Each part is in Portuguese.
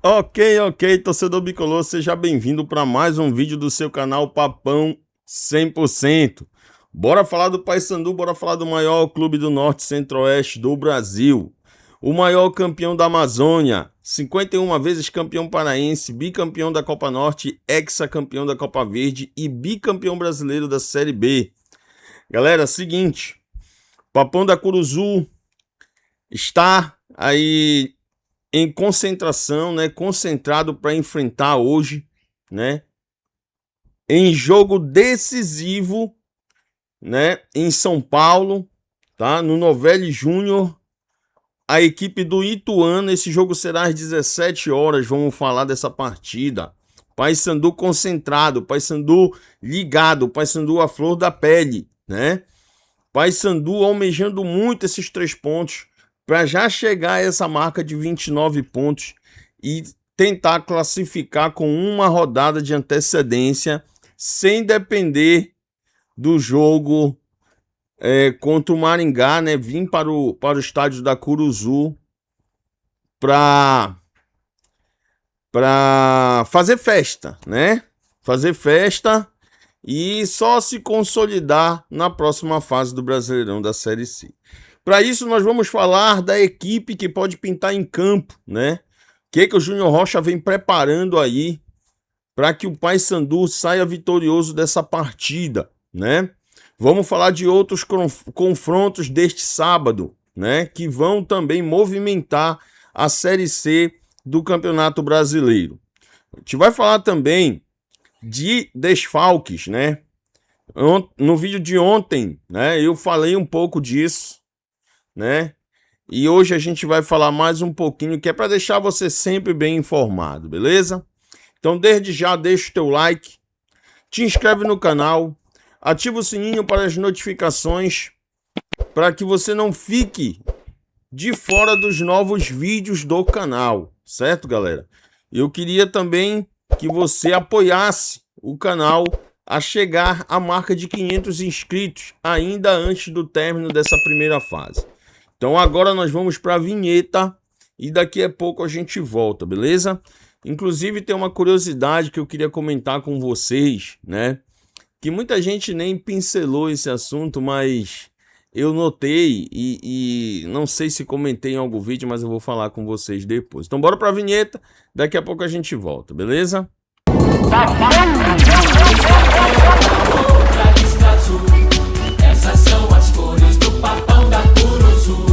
Ok, torcedor bicolor, seja bem-vindo para mais um vídeo do seu canal Papão 100%. Bora falar do Paysandu, bora falar do maior clube do Norte e Centro-Oeste do Brasil. O maior campeão da Amazônia, 51 vezes campeão paraense, bicampeão da Copa Norte, hexacampeão da Copa Verde e bicampeão brasileiro da Série B. Galera, seguinte, Papão da Curuzu está aí em concentração, né? Concentrado para enfrentar hoje, né? Em jogo decisivo, né? Em São Paulo, tá? No Novelli Júnior, a equipe do Ituano. Esse jogo será às 17 horas. Vamos falar dessa partida. Paysandu concentrado, Paysandu ligado, Paysandu à flor da pele, né? Paysandu almejando muito esses 3 pontos para já chegar a essa marca de 29 pontos e tentar classificar com uma rodada de antecedência, sem depender do jogo contra o Maringá, né? Vim para o estádio da Curuzu para fazer festa, né? Fazer festa e só se consolidar na próxima fase do Brasileirão da Série C. Para isso, nós vamos falar da equipe que pode pintar em campo, né? O que o Júnior Rocha vem preparando aí para que o Paysandu saia vitorioso dessa partida, né? Vamos falar de outros confrontos deste sábado, né? Que vão também movimentar a Série C do Campeonato Brasileiro. A gente vai falar também de desfalques, né? No vídeo de ontem, né? Eu falei um pouco disso, né? E hoje a gente vai falar mais um pouquinho, que é para deixar você sempre bem informado, beleza? Então, desde já, deixa o teu like, te inscreve no canal, ativa o sininho para as notificações, para que você não fique de fora dos novos vídeos do canal, certo, galera? Eu queria também que você apoiasse o canal a chegar à marca de 500 inscritos, ainda antes do término dessa primeira fase. Então agora nós vamos para a vinheta e daqui a pouco a gente volta, beleza? Inclusive tem uma curiosidade que eu queria comentar com vocês, né? Que muita gente nem pincelou esse assunto, mas eu notei e não sei se comentei em algum vídeo, mas eu vou falar com vocês depois. Então bora para a vinheta, daqui a pouco a gente volta, beleza? Essas são as cores do Papão da Curuzu.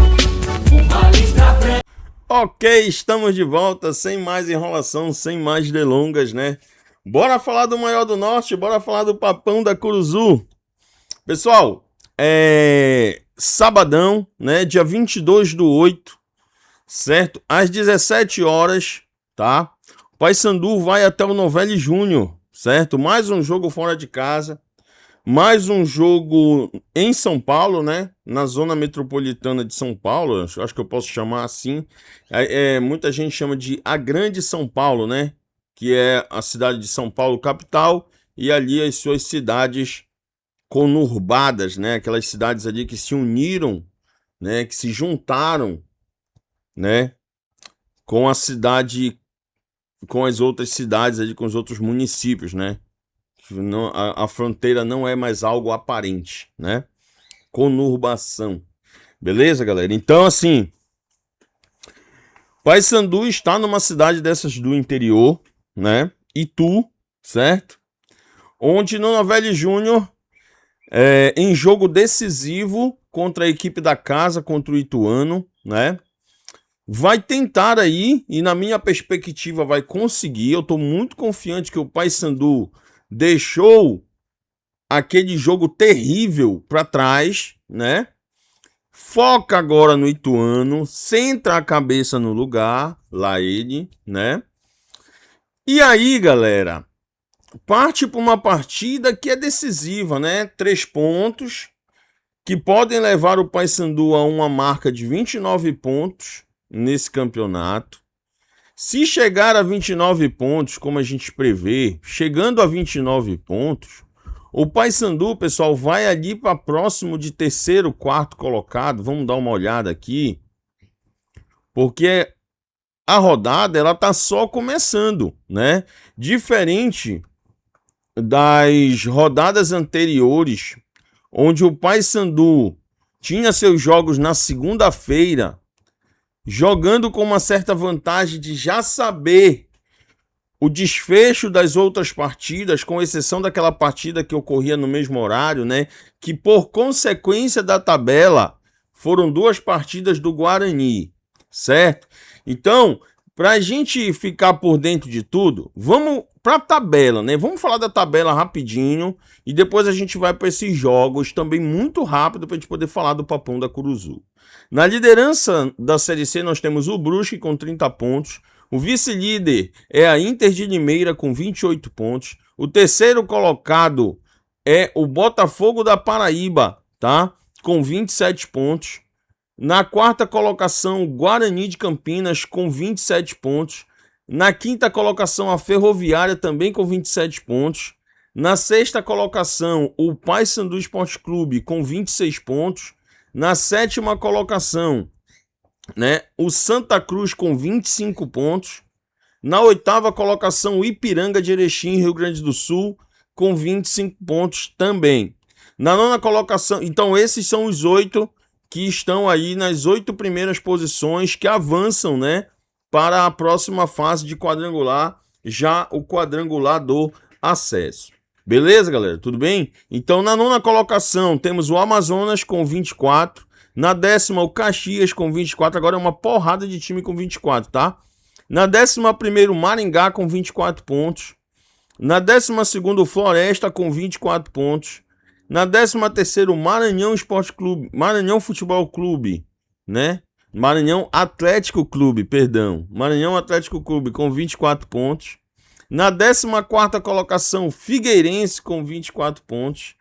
Uma listra branca. Ok, estamos de volta, sem mais enrolação, sem mais delongas, né? Bora falar do maior do Norte, bora falar do Papão da Curuzu. Pessoal, sabadão, né? Dia 22/8, certo? Às 17 horas, tá? O Paysandu vai até o Novelli Júnior, certo? Mais um jogo fora de casa. Mais um jogo em São Paulo, né? Na zona metropolitana de São Paulo, acho que eu posso chamar assim. Muita gente chama de a Grande São Paulo, né? Que é a cidade de São Paulo, capital, e ali as suas cidades conurbadas, né? Aquelas cidades ali que se uniram, né? Que se juntaram, né? Com a cidade, com as outras cidades ali, com os outros municípios, né? Não, a fronteira não é mais algo aparente, né? Conurbação. Beleza, galera? Então, assim, Paysandu está numa cidade dessas do interior, né? Itu, certo? Onde no Novelli Júnior, em jogo decisivo contra a equipe da casa, contra o Ituano, né? Vai tentar aí, e na minha perspectiva vai conseguir. Eu tô muito confiante que o Paysandu deixou aquele jogo terrível para trás, né? Foca agora no Ituano, centra a cabeça no lugar, lá ele, né? E aí, galera, parte para uma partida que é decisiva, né? 3 pontos que podem levar o Paysandu a uma marca de 29 pontos nesse campeonato. Se chegar a 29 pontos, como a gente prevê, chegando a 29 pontos, o Paysandu, pessoal, vai ali para próximo de terceiro, quarto colocado. Vamos dar uma olhada aqui. Porque a rodada ela tá só começando, né? Diferente das rodadas anteriores, onde o Paysandu tinha seus jogos na segunda-feira, jogando com uma certa vantagem de já saber o desfecho das outras partidas, com exceção daquela partida que ocorria no mesmo horário, né? Que por consequência da tabela foram 2 partidas do Guarani, certo? Então, para a gente ficar por dentro de tudo, vamos para a tabela, né? Vamos falar da tabela rapidinho e depois a gente vai para esses jogos também muito rápido para a gente poder falar do Papão da Curuzu. Na liderança da Série C nós temos o Brusque com 30 pontos, o vice-líder é a Inter de Limeira com 28 pontos, o terceiro colocado é o Botafogo da Paraíba, tá? Com 27 pontos. Na quarta colocação, o Guarani de Campinas com 27 pontos. Na quinta colocação, a Ferroviária também com 27 pontos. Na sexta colocação, o Paysandu Esporte Clube com 26 pontos. Na sétima colocação, né, o Santa Cruz com 25 pontos. Na oitava colocação, o Ipiranga de Erechim, Rio Grande do Sul, com 25 pontos também. Na nona colocação, então esses são os 8 que estão aí nas 8 primeiras posições que avançam, né, para a próxima fase de quadrangular, já o quadrangular do acesso. Beleza, galera? Tudo bem? Então, na nona colocação, temos o Amazonas com 24. Na décima, o Caxias com 24. Agora é uma porrada de time com 24, tá? Na décima primeira, o Maringá com 24 pontos. Na décima segunda, o Floresta com 24 pontos. Na décima terceira, o Maranhão Esporte Clube, Maranhão Futebol Clube, né? Maranhão Atlético Clube, perdão. Maranhão Atlético Clube com 24 pontos. Na 14ª colocação, Figueirense com 24 pontos.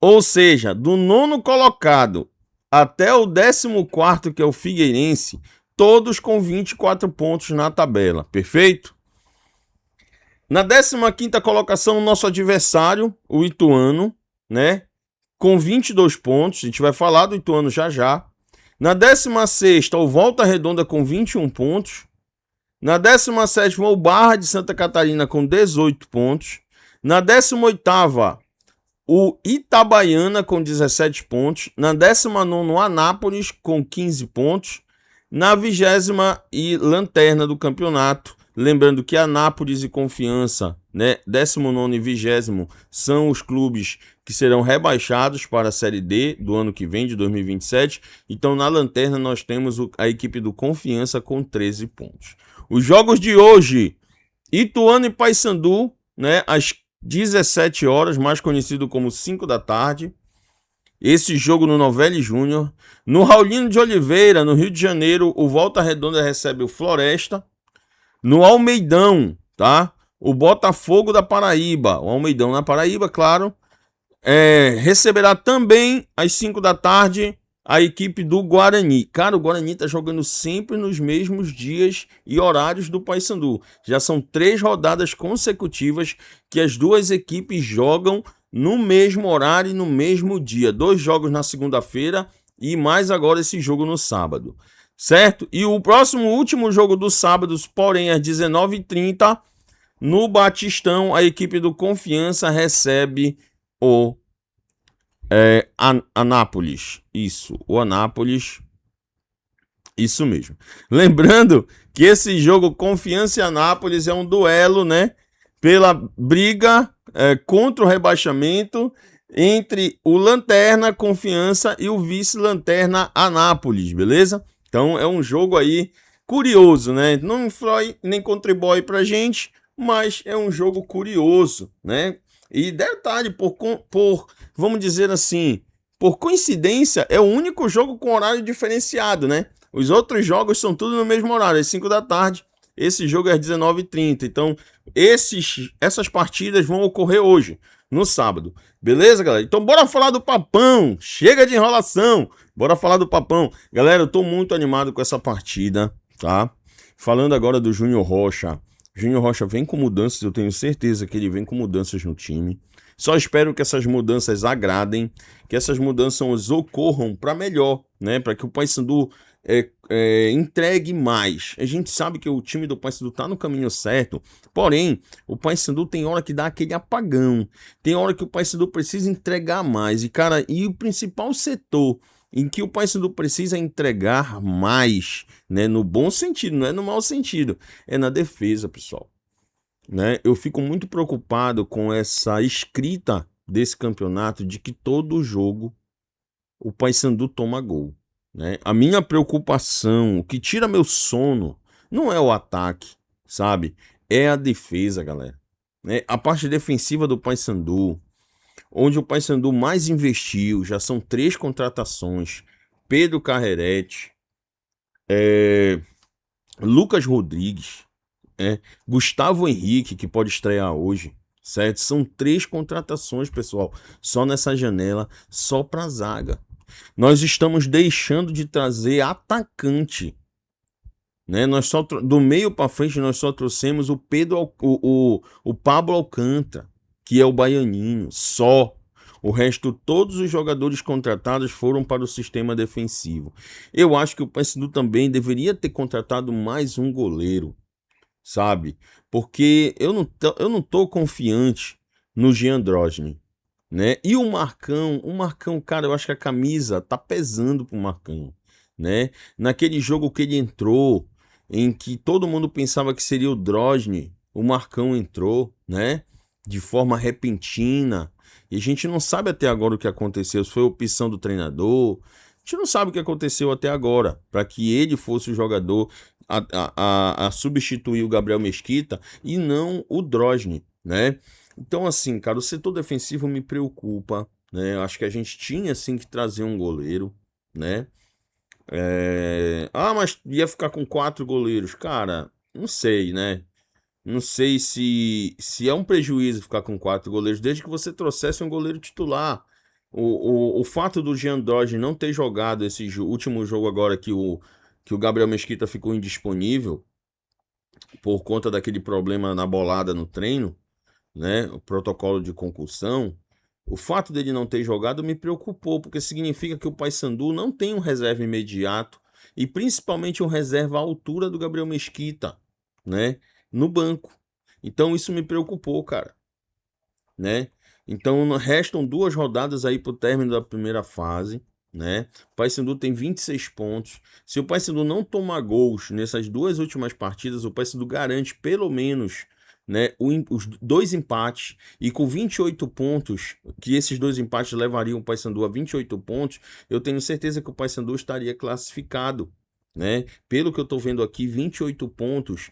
Ou seja, do nono colocado até o 14º, que é o Figueirense, todos com 24 pontos na tabela. Perfeito? Na 15ª colocação, o nosso adversário, o Ituano, né? Com 22 pontos. A gente vai falar do Ituano já já. Na 16ª, o Volta Redonda com 21 pontos. Na 17ª, o Barra de Santa Catarina com 18 pontos. Na 18ª, o Itabaiana com 17 pontos. Na 19ª, o Anápolis com 15 pontos. Na 20ª e lanterna do campeonato, lembrando que Anápolis e Confiança, né, 19º e 20º, são os clubes que serão rebaixados para a Série D do ano que vem, de 2027. Então, na lanterna, nós temos a equipe do Confiança com 13 pontos. Os jogos de hoje, Ituano e Paysandu, né, às 17 horas, mais conhecido como 5 da tarde. Esse jogo no Novelli Júnior. No Raulino de Oliveira, no Rio de Janeiro, o Volta Redonda recebe o Floresta. No Almeidão, tá? O Botafogo da Paraíba, o Almeidão na Paraíba, claro, receberá também às 5 da tarde a equipe do Guarani. Cara, o Guarani tá jogando sempre nos mesmos dias e horários do Paysandu. Já são 3 rodadas consecutivas que as duas equipes jogam no mesmo horário e no mesmo dia. 2 jogos na segunda-feira e mais agora esse jogo no sábado. Certo? E o último jogo do sábado, porém, às 19h30, no Batistão, a equipe do Confiança recebe o Anápolis. Isso, o Anápolis. Isso mesmo. Lembrando que esse jogo Confiança e Anápolis é um duelo, né? Pela briga contra o rebaixamento entre o Lanterna Confiança e o vice-Lanterna Anápolis, beleza? Então é um jogo aí curioso, né? Não influi nem contribui pra gente, mas é um jogo curioso, né? E detalhe, vamos dizer assim, por coincidência, é o único jogo com horário diferenciado, né? Os outros jogos são tudo no mesmo horário, às 5 da tarde. Esse jogo é às 19h30. Então, essas partidas vão ocorrer hoje, no sábado. Beleza, galera? Então, bora falar do Papão. Chega de enrolação. Bora falar do Papão. Galera, eu tô muito animado com essa partida, tá? Falando agora do Júnior Rocha. Júnior Rocha vem com mudanças, eu tenho certeza que ele vem com mudanças no time. Só espero que essas mudanças agradem, que essas mudanças ocorram para melhor, né? Para que o Paysandu entregue mais. A gente sabe que o time do Paysandu tá no caminho certo, porém, o Paysandu tem hora que dá aquele apagão, tem hora que o Paysandu precisa entregar mais, e cara, e o principal setor em que o Paysandu precisa entregar mais, né, no bom sentido, não é no mau sentido, é na defesa, pessoal, né? Eu fico muito preocupado com essa escrita desse campeonato de que todo jogo o Paysandu toma gol, né? A minha preocupação, o que tira meu sono, não é o ataque, sabe? É a defesa, galera. Né? A parte defensiva do Paysandu, onde o Paysandu mais investiu, já são 3 contratações: Pedro Carrerete, Lucas Rodrigues, Gustavo Henrique, que pode estrear hoje, certo? São 3 contratações, pessoal, só nessa janela, só para zaga. Nós estamos deixando de trazer atacante, né? Nós só do meio para frente nós só trouxemos o o Pablo Alcântara, que é o baianinho, só. O resto, todos os jogadores contratados foram para o sistema defensivo. Eu acho que o Paysandu também deveria ter contratado mais um goleiro, sabe? Porque eu não tô confiante no Jean Drosnin, né? E o Marcão, cara, eu acho que a camisa tá pesando pro Marcão, né? Naquele jogo que ele entrou, em que todo mundo pensava que seria o Drosnin, o Marcão entrou, né? De forma repentina. E a gente não sabe até agora o que aconteceu, se foi opção do treinador. A gente não sabe o que aconteceu até agora, para que ele fosse o jogador a substituir o Gabriel Mesquita e não o Drosnin, né? Então, assim, cara, o setor defensivo me preocupa, né? Eu acho que a gente tinha, assim, que trazer um goleiro, né? Ah, mas ia ficar com 4 goleiros. Cara, não sei, né? Não sei se é um prejuízo ficar com 4 goleiros, desde que você trouxesse um goleiro titular. O fato do Jean Dodge não ter jogado esse último jogo agora que o Gabriel Mesquita ficou indisponível por conta daquele problema na bolada no treino, né? O protocolo de concussão. O fato dele não ter jogado me preocupou, porque significa que o Paysandu não tem um reserva imediato e principalmente um reserva à altura do Gabriel Mesquita, né? No banco. Então isso me preocupou, cara, né? Então restam 2 rodadas aí pro término da primeira fase, né? O Paysandu tem 26 pontos. Se o Paysandu não tomar gols nessas 2 últimas partidas, o Paysandu garante pelo menos, né, os 2 empates, e com 28 pontos, que esses 2 empates levariam o Paysandu a 28 pontos, eu tenho certeza que o Paysandu estaria classificado, né? Pelo que eu tô vendo aqui, 28 pontos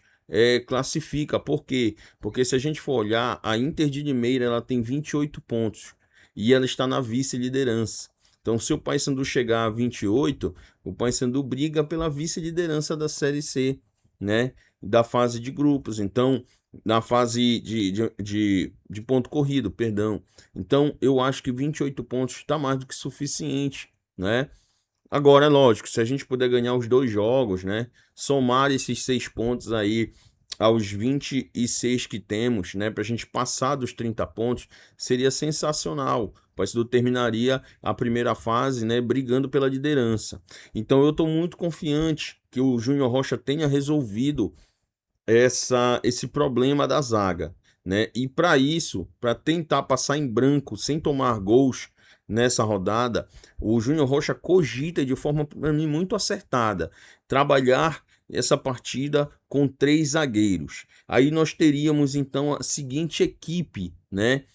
classifica. Por quê? Porque se a gente for olhar, a Inter de Limeira ela tem 28 pontos e ela está na vice-liderança. Então, se o Paysandu chegar a 28, o Paysandu briga pela vice-liderança da Série C, né? Da fase de grupos. Então, na fase de ponto corrido, perdão. Então, eu acho que 28 pontos está mais do que suficiente, né? Agora, é lógico, se a gente puder ganhar os 2 jogos, né? Somar esses 6 pontos aí aos 26 que temos, né? Para a gente passar dos 30 pontos, seria sensacional. O Paysandu terminaria a primeira fase, né? Brigando pela liderança. Então, eu estou muito confiante que o Júnior Rocha tenha resolvido esse problema da zaga, né? E para isso, para tentar passar em branco sem tomar gols nessa rodada, o Júnior Rocha cogita de forma, para mim, muito acertada, trabalhar essa partida com 3 zagueiros. Aí nós teríamos então a seguinte equipe, né?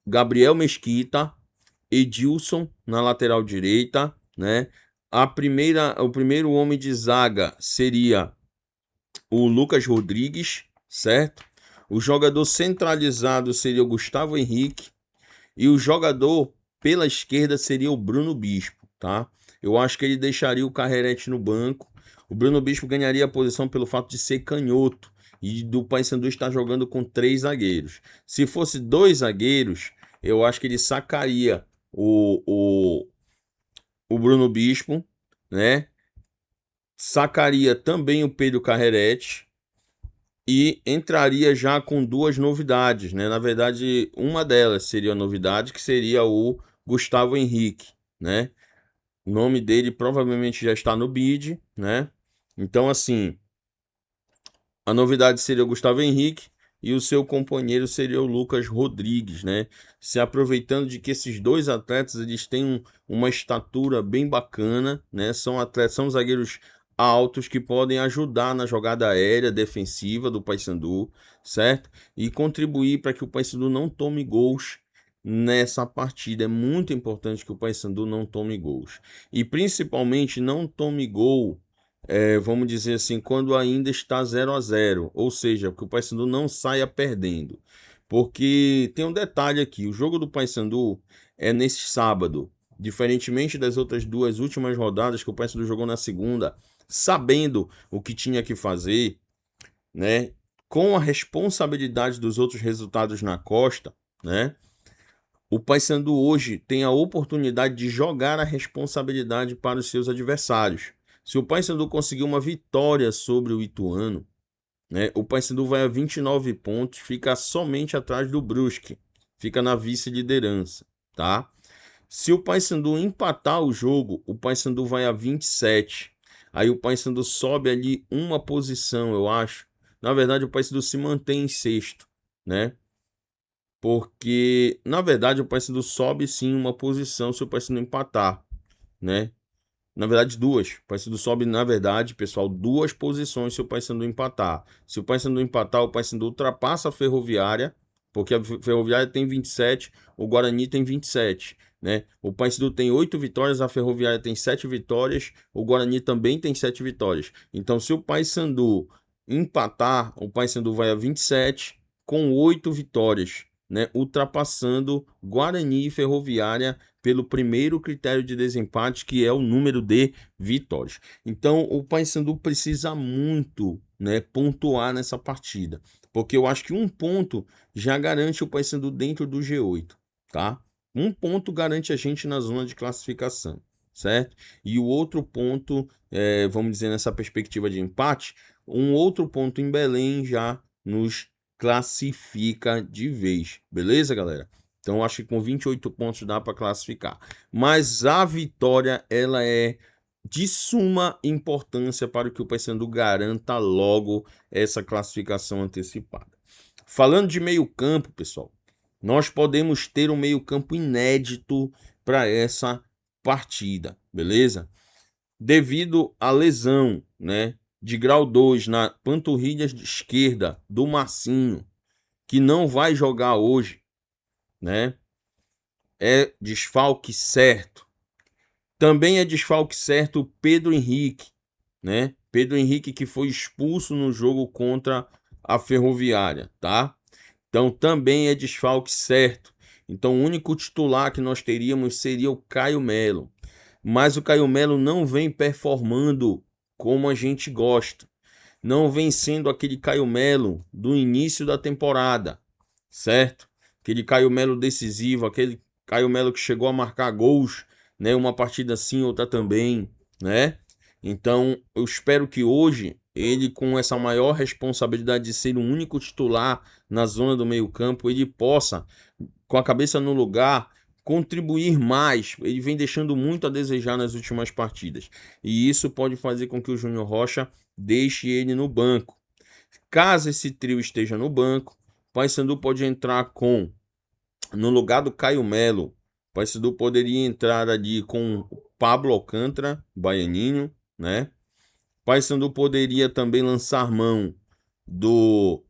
Gabriel Mesquita, Edilson na lateral direita, né? O primeiro homem de zaga seria o Lucas Rodrigues, certo? O jogador centralizado seria o Gustavo Henrique e o jogador pela esquerda seria o Bruno Bispo, tá? Eu acho que ele deixaria o Carrerete no banco. O Bruno Bispo ganharia a posição pelo fato de ser canhoto e do Paysandu estar jogando com 3 zagueiros. Se fosse 2 zagueiros, eu acho que ele sacaria o Bruno Bispo, né? Sacaria também o Pedro Carrerete e entraria já com 2 novidades, né? Na verdade, uma delas seria a novidade, que seria o Gustavo Henrique, né? O nome dele provavelmente já está no bid, né? Então, assim, a novidade seria o Gustavo Henrique e o seu companheiro seria o Lucas Rodrigues, né? Se aproveitando de que esses dois atletas eles têm uma estatura bem bacana, né? São atletas, são zagueiros altos que podem ajudar na jogada aérea defensiva do Paysandu, certo? E contribuir para que o Paysandu não tome gols nessa partida. É muito importante que o Paysandu não tome gols. E principalmente não tome gol, vamos dizer assim, quando ainda está 0-0, ou seja, que o Paysandu não saia perdendo. Porque tem um detalhe aqui, o jogo do Paysandu é nesse sábado, diferentemente das outras duas últimas rodadas que o Paysandu jogou na segunda, sabendo o que tinha que fazer, né, com a responsabilidade dos outros resultados na costa, né? O Paysandu hoje tem a oportunidade de jogar a responsabilidade para os seus adversários. Se o Paysandu conseguir uma vitória sobre o Ituano, né, o Paysandu vai a 29 pontos, fica somente atrás do Brusque, fica na vice-liderança, tá? Se o Paysandu empatar o jogo, o Paysandu vai a 27. Aí o Paysandu sobe ali uma posição, eu acho. Na verdade, o Paysandu se mantém em sexto, né? Porque, na verdade, o Paysandu sobe sim uma posição se o Paysandu empatar, né? Na verdade, duas. O Paysandu sobe, na verdade, pessoal, duas posições se o Paysandu empatar. Se o Paysandu empatar, o Paysandu ultrapassa a Ferroviária, porque a Ferroviária tem 27, o Guarani tem 27, né? O Paysandu tem 8 vitórias, a Ferroviária tem 7 vitórias, o Guarani também tem 7 vitórias. Então, se o Paysandu empatar, o Paysandu vai a 27 com 8 vitórias, né? Ultrapassando Guarani e Ferroviária pelo primeiro critério de desempate, que é o número de vitórias. Então, o Paysandu precisa muito, né, pontuar nessa partida, porque eu acho que um ponto já garante o Paysandu dentro do G8, tá? Um ponto garante a gente na zona de classificação, certo? E o outro ponto, vamos dizer, nessa perspectiva de empate, um outro ponto em Belém já nos classifica de vez, beleza, galera? Então, acho que com 28 pontos dá para classificar. Mas a vitória, ela é de suma importância para que o Paysandu garanta logo essa classificação antecipada. Falando de meio campo, pessoal, nós podemos ter um meio campo inédito para essa partida, beleza? Devido à lesão, né, de grau 2 na panturrilha esquerda do Marcinho, que não vai jogar hoje, né? É desfalque certo. Também é desfalque certo o Pedro Henrique, né? Pedro Henrique que foi expulso no jogo contra a Ferroviária, tá? Então também é desfalque certo. Então o único titular que nós teríamos seria o Caio Melo. Mas o Caio Melo não vem performando como a gente gosta. Não vem sendo aquele Caio Melo do início da temporada, certo? Aquele Caio Melo decisivo, aquele Caio Melo que chegou a marcar gols, né? Uma partida sim, outra também, né? Então, eu espero que hoje ele, com essa maior responsabilidade de ser o único titular na zona do meio-campo, ele possa, com a cabeça no lugar, contribuir mais. Ele vem deixando muito a desejar nas últimas partidas. E isso pode fazer com que o Júnior Rocha deixe ele no banco. Caso esse trio esteja no banco, o Paysandu pode entrar com, no lugar do Caio Melo, o Paysandu poderia entrar ali com o Pablo Alcântara, baianinho, né? O Paysandu poderia também lançar mão do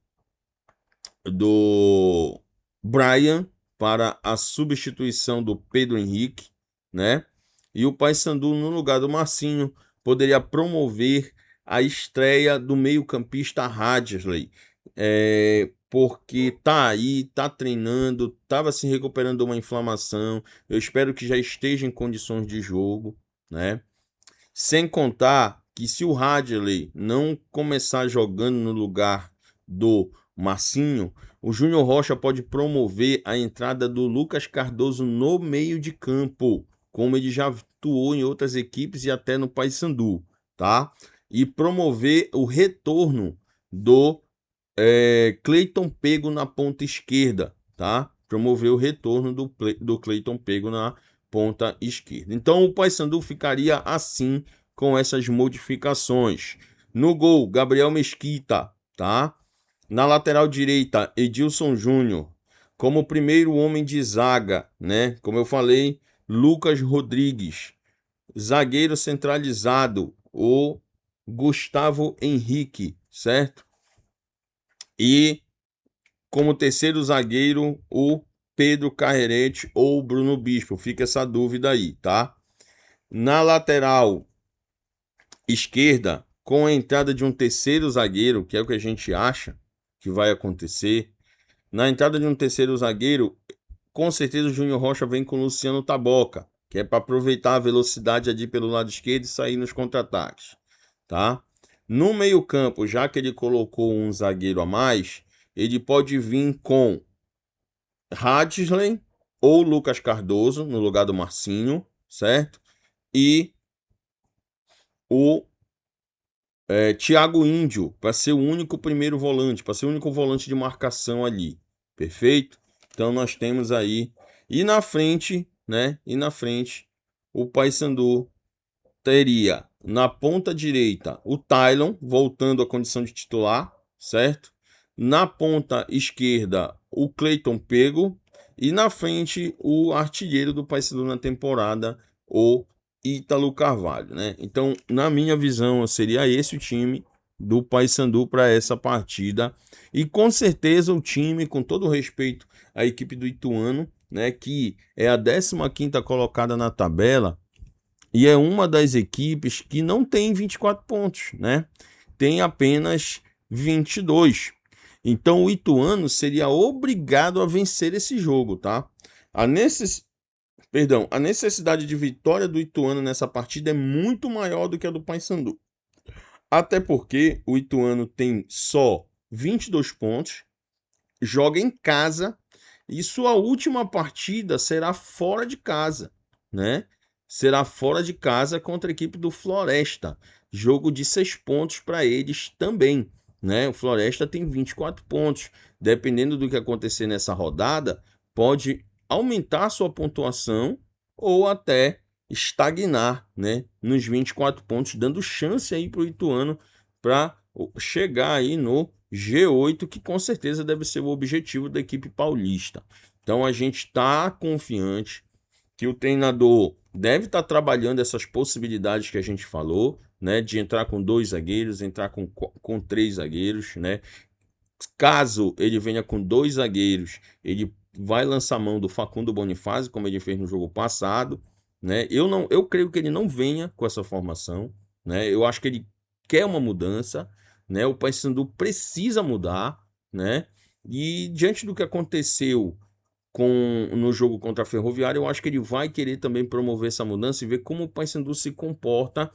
Brian para a substituição do Pedro Henrique, né? E o Paysandu, no lugar do Marcinho, poderia promover a estreia do meio-campista Hadley, porque tá aí, tá treinando, estava se recuperando de uma inflamação. Eu espero que já esteja em condições de jogo, né? Sem contar que se o Hadley não começar jogando no lugar do Marcinho, o Júnior Rocha pode promover a entrada do Lucas Cardoso no meio de campo, como ele já atuou em outras equipes e até no Paysandu, tá? E promover o retorno do Cleiton Pego na ponta esquerda, tá? Promover o retorno do Cleiton Pego na ponta esquerda. Então o Paysandu ficaria assim com essas modificações. No gol, Gabriel Mesquita, tá? Na lateral direita, Edilson Júnior. Como primeiro homem de zaga, né? Como eu falei, Lucas Rodrigues. Zagueiro centralizado, o Gustavo Henrique, certo? E como terceiro zagueiro, o Pedro Carrerete ou Bruno Bispo. Fica essa dúvida aí, tá? Na lateral esquerda, com a entrada de um terceiro zagueiro, que é o que a gente acha que vai acontecer. Na entrada de um terceiro zagueiro, com certeza o Júnior Rocha vem com o Luciano Taboca, que é para aproveitar a velocidade ali pelo lado esquerdo e sair nos contra-ataques, tá? No meio-campo, já que ele colocou um zagueiro a mais, ele pode vir com Hadley ou Lucas Cardoso no lugar do Marcinho, certo? E o Thiago Índio para ser o único primeiro volante, para ser o único volante de marcação ali, perfeito? Então nós temos aí e na frente, né? E na frente o Paysandu teria na ponta direita o Tylon voltando à condição de titular, certo? Na ponta esquerda o Cleiton Pego e na frente o artilheiro do Paysandu na temporada, o Ítalo Carvalho, né? Então, na minha visão, seria esse o time do Paysandu para essa partida. E com certeza o time, com todo o respeito à equipe do Ituano, né, que é a 15ª colocada na tabela e é uma das equipes que não tem 24 pontos, né? Tem apenas 22. Então o Ituano seria obrigado a vencer esse jogo, tá? A necessidade de vitória do Ituano nessa partida é muito maior do que a do Paysandu. Até porque o Ituano tem só 22 pontos, joga em casa e sua última partida será fora de casa, né? Será fora de casa contra a equipe do Floresta. Jogo de 6 pontos para eles também, né? O Floresta tem 24 pontos. Dependendo do que acontecer nessa rodada, pode aumentar sua pontuação ou até estagnar, né, nos 24 pontos, dando chance aí para o Ituano para chegar aí no G8, que com certeza deve ser o objetivo da equipe paulista. Então a gente está confiante que o treinador deve estar trabalhando essas possibilidades que a gente falou, né, de entrar com 2 zagueiros, entrar com 3 zagueiros, né? Caso ele venha com 2 zagueiros, ele vai lançar mão do Facundo Bonifácio, como ele fez no jogo passado, né? Eu creio que ele não venha com essa formação, né? Eu acho que ele quer uma mudança, né? O Paysandu precisa mudar, né? E diante do que aconteceu no jogo contra a Ferroviária, eu acho que ele vai querer também promover essa mudança e ver como o Paysandu se comporta,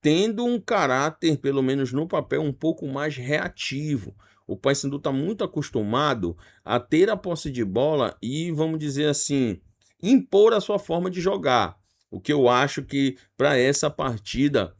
tendo um caráter, pelo menos no papel, um pouco mais reativo. O Paysandu está muito acostumado a ter a posse de bola e, vamos dizer assim, impor a sua forma de jogar. O que eu acho que para essa partida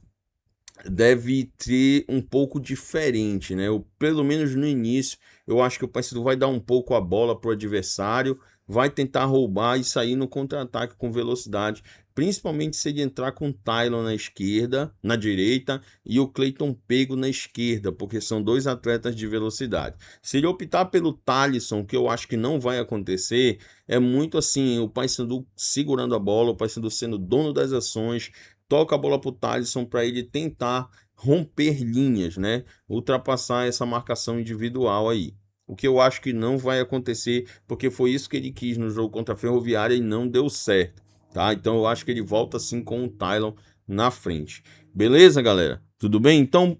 deve ter um pouco diferente, né? Pelo menos no início, eu acho que o Paysandu vai dar um pouco a bola para o adversário, vai tentar roubar e sair no contra-ataque com velocidade, principalmente se ele entrar com o Tylon na esquerda, na direita, e o Cleiton Pego na esquerda, porque são 2 atletas de velocidade. Se ele optar pelo Thalisson, que eu acho que não vai acontecer, é muito assim, o Paysandu segurando a bola, o Paysandu sendo dono das ações, toca a bola para o Thalisson para ele tentar romper linhas, né? Ultrapassar essa marcação individual aí. O que eu acho que não vai acontecer, porque foi isso que ele quis no jogo contra a Ferroviária e não deu certo, tá? Então eu acho que ele volta assim com o Tylon na frente. Beleza, galera? Tudo bem? Então,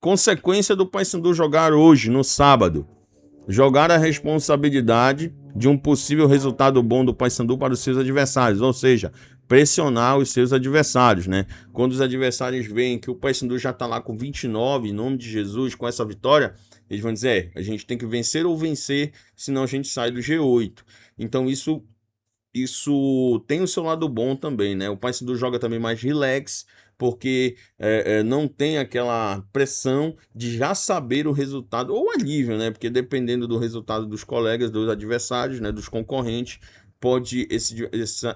consequência do Paysandu jogar hoje, no sábado. Jogar a responsabilidade de um possível resultado bom do Paysandu para os seus adversários, ou seja, pressionar os seus adversários, né? Quando os adversários veem que o Paysandu já está lá com 29, em nome de Jesus, com essa vitória, eles vão dizer, a gente tem que vencer ou vencer, senão a gente sai do G8. Então isso tem o seu lado bom também, né? O Paysandu joga também mais relax, porque não tem aquela pressão de já saber o resultado, ou alívio, né? Porque dependendo do resultado dos colegas, dos adversários, né? Dos concorrentes,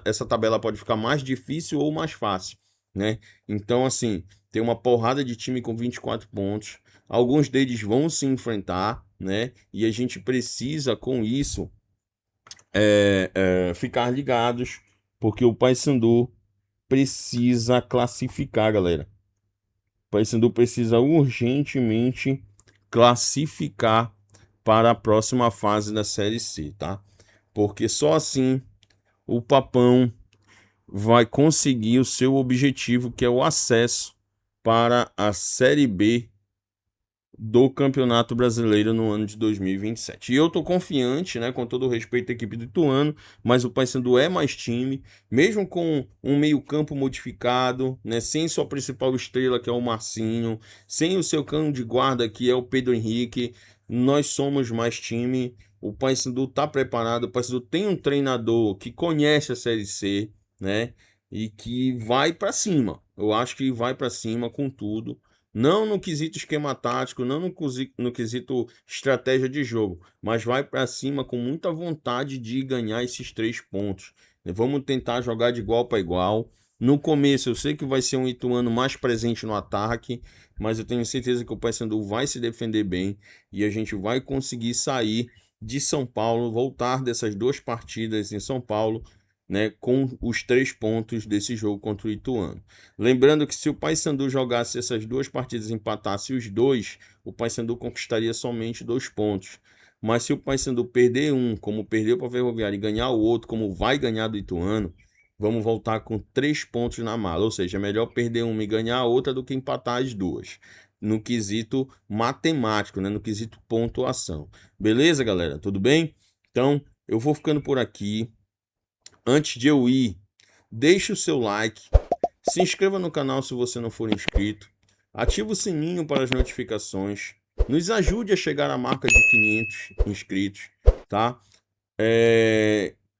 essa tabela pode ficar mais difícil ou mais fácil, né? Então, assim, Tem uma porrada de time com 24 pontos. Alguns deles vão se enfrentar, né? E a gente precisa, com isso, ficar ligados, porque o Paysandu precisa classificar, galera. O Paysandu precisa urgentemente classificar para a próxima fase da Série C, tá? Porque só assim o Papão vai conseguir o seu objetivo, que é o acesso para a Série B do Campeonato Brasileiro no ano de 2027. E eu tô confiante, né, com todo o respeito à equipe do Ituano, mas o Paysandu é mais time, mesmo com um meio-campo modificado, né, sem sua principal estrela, que é o Marcinho, sem o seu cão de guarda, que é o Pedro Henrique, nós somos mais time. O Paysandu tá preparado, o Paysandu tem um treinador que conhece a Série C, né, e que vai para cima. Eu acho que vai para cima com tudo. Não no quesito esquema tático, não no quesito estratégia de jogo, mas vai para cima com muita vontade de ganhar esses 3 pontos. Vamos tentar jogar de igual para igual. No começo eu sei que vai ser um Ituano mais presente no ataque, mas eu tenho certeza que o Paysandu vai se defender bem e a gente vai conseguir sair de São Paulo, voltar dessas 2 partidas em São Paulo, né, com os 3 pontos desse jogo contra o Ituano. Lembrando que se o Paysandu jogasse essas 2 partidas e empatasse os 2, o Paysandu conquistaria somente 2 pontos. Mas se o Paysandu perder um, como perdeu para a Ferroviária, e ganhar o outro, como vai ganhar do Ituano, vamos voltar com 3 pontos na mala. Ou seja, é melhor perder uma e ganhar a outra do que empatar as 2. No quesito matemático, né? No quesito pontuação. Beleza, galera? Tudo bem? Então, eu vou ficando por aqui. Antes de eu ir, deixe o seu like, se inscreva no canal se você não for inscrito, ative o sininho para as notificações, nos ajude a chegar à marca de 500 inscritos, tá?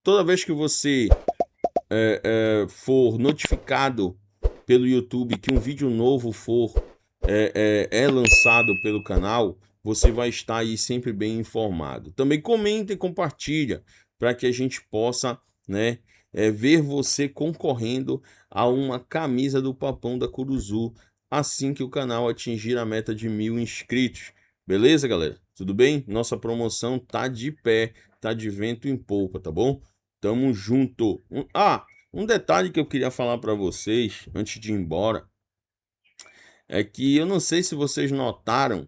Toda vez que você for notificado pelo YouTube que um vídeo novo é lançado pelo canal, você vai estar aí sempre bem informado. Também comenta e compartilha para que a gente possa, né, ver você concorrendo a uma camisa do Papão da Curuzu assim que o canal atingir a meta de 1000 inscritos. Beleza, galera? Tudo bem? Nossa promoção tá de pé, tá de vento em polpa, tá bom? Tamo junto. Um detalhe que eu queria falar para vocês antes de ir embora é que eu não sei se vocês notaram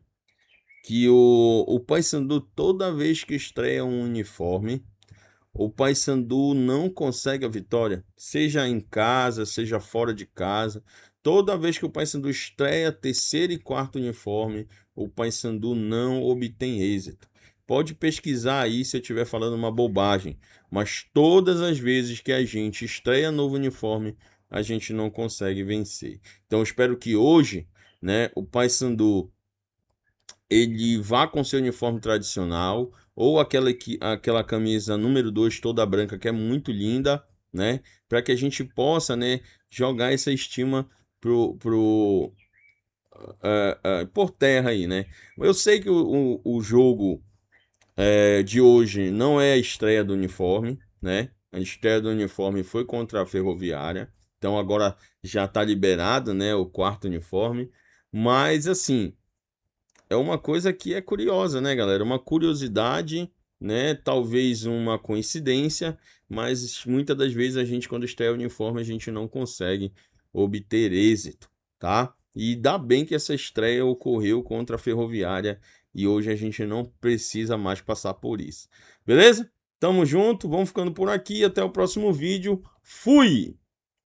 que o Paysandu, toda vez que estreia um uniforme, o Paysandu não consegue a vitória, seja em casa, seja fora de casa. Toda vez que o Paysandu estreia terceiro e quarto uniforme, o Paysandu não obtém êxito. Pode pesquisar aí se eu estiver falando uma bobagem, mas todas as vezes que a gente estreia novo uniforme, a gente não consegue vencer. Então eu espero que hoje, né, o Paysandu ele vá com seu uniforme tradicional ou aquela camisa número 2 toda branca que é muito linda, né, para que a gente possa, né, jogar essa estima por terra aí, né. Eu sei que o jogo de hoje não é a estreia do uniforme, né, a estreia do uniforme foi contra a Ferroviária, então agora já está liberado, né, o quarto uniforme, mas assim, é uma coisa que é curiosa, né, galera? Uma curiosidade, né? Talvez uma coincidência, mas muitas das vezes a gente, quando estreia o uniforme, a gente não consegue obter êxito, tá? E dá bem que essa estreia ocorreu contra a Ferroviária e hoje a gente não precisa mais passar por isso. Beleza? Tamo junto, vamos ficando por aqui. Até o próximo vídeo. Fui!